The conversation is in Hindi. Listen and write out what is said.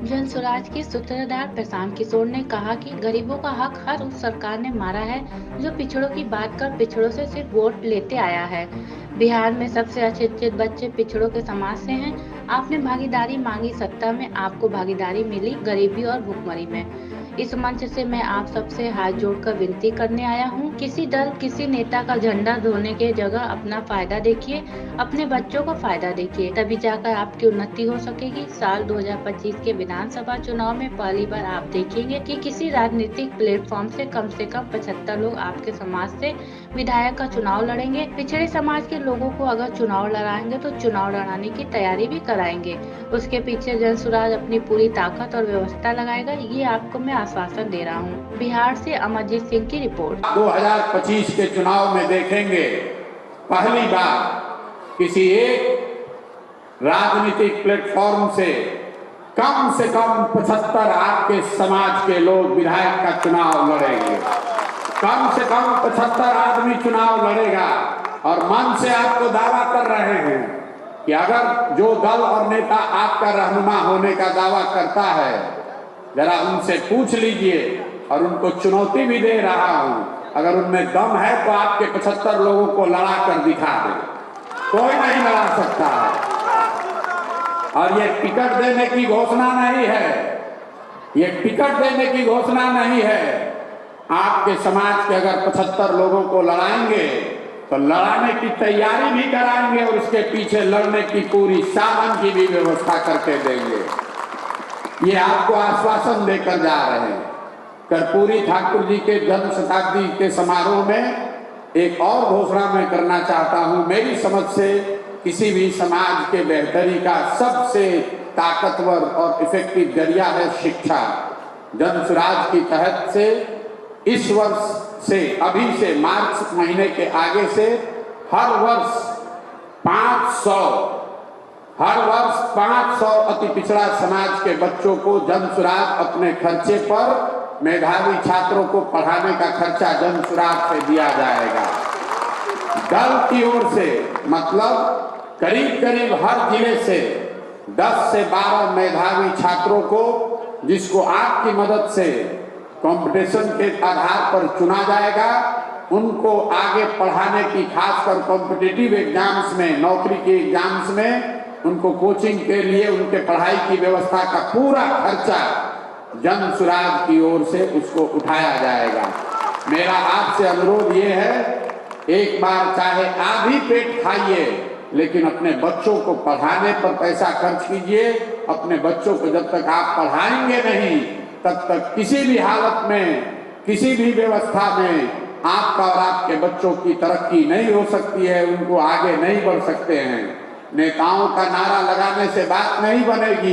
जन स्वराज के सूत्रधार प्रशांत किशोर ने कहा कि गरीबों का हक हर उस सरकार ने मारा है जो पिछड़ों की बात कर पिछड़ों से सिर्फ वोट लेते आया है। बिहार में सबसे अशिक्षित बच्चे पिछड़ों के समाज से हैं। आपने भागीदारी मांगी, सत्ता में आपको भागीदारी मिली गरीबी और भुखमरी में। इस मंच से मैं आप सबसे हाथ जोड़कर विनती करने आया हूँ, किसी दल किसी नेता का झंडा धोने के जगह अपना फायदा देखिए, अपने बच्चों का फायदा देखिए, तभी जाकर आपकी उन्नति हो सकेगी। साल 2025 के विधानसभा चुनाव में पहली बार आप देखेंगे कि किसी राजनीतिक प्लेटफॉर्म से कम 75 लोग आपके समाज से विधायक का चुनाव लड़ेंगे। पिछड़े समाज के लोगों को अगर चुनाव लड़ाएंगे तो चुनाव लड़ाने की तैयारी भी कराएंगे। उसके पीछे जन स्वराज अपनी पूरी ताकत और व्यवस्था लगाएगा, ये आपको मैं आश्वासन दे रहा हूँ। बिहार से अमरजीत सिंह की रिपोर्ट। 2025 के चुनाव में देखेंगे पहली बार किसी एक राजनीतिक प्लेटफॉर्म से कम 75 आपके समाज के लोग विधायक का चुनाव लड़ेंगे। कम से कम 75 आदमी चुनाव लड़ेगा और मन से आपको दावा कर रहे हैं कि अगर जो दल और नेता आपका रहनुमा होने का दावा करता है, जरा उनसे पूछ लीजिए और उनको चुनौती भी दे रहा हूं, अगर उनमें दम है तो आपके 75 लोगों को लड़ा कर दिखा दे। कोई नहीं लड़ा सकता है। और ये टिकट देने की घोषणा नहीं है, ये टिकट देने की घोषणा नहीं है। आपके समाज के अगर 75 लोगों को लड़ाएंगे तो लड़ाने की तैयारी भी कराएंगे और उसके पीछे लड़ने की पूरी साधन की भी व्यवस्था करके देंगे। ये आपको आश्वासन देकर जा रहे हैं। कर्पूरी ठाकुर जी के जन्म शताब्दी के समारोह में एक और घोषणा मैं करना चाहता हूं। मेरी समझ से किसी भी समाज के बेहतरी का सबसे ताकतवर और इफेक्टिव जरिया है शिक्षा। जन स्वराज की तहत से इस वर्ष से, अभी से मार्च महीने के आगे से हर वर्ष 500 अति पिछड़ा समाज के बच्चों को जन स्वराज अपने खर्चे पर, मेधावी छात्रों को पढ़ाने का खर्चा जन स्वराज से दिया जाएगा। दल की ओर से मतलब करीब करीब हर जिले से 10 से 12 मेधावी छात्रों को, जिसको आपकी मदद से कंपटीशन के आधार पर चुना जाएगा, उनको आगे पढ़ाने की, खासकर कॉम्पिटिटिव एग्जाम्स में, नौकरी के एग्जाम्स में उनको कोचिंग के लिए उनके पढ़ाई की व्यवस्था का पूरा खर्चा जन स्वराज की ओर से उसको उठाया जाएगा। मेरा आपसे अनुरोध ये है, एक बार चाहे आधी पेट खाइए लेकिन अपने बच्चों को पढ़ाने पर पैसा खर्च कीजिए। अपने बच्चों को जब तक आप पढ़ाएंगे नहीं तब तक किसी भी हालत में, किसी भी व्यवस्था में आपका और आपके बच्चों की तरक्की नहीं हो सकती है, उनको आगे नहीं बढ़ सकते हैं। नेताओं का नारा लगाने से बात नहीं बनेगी।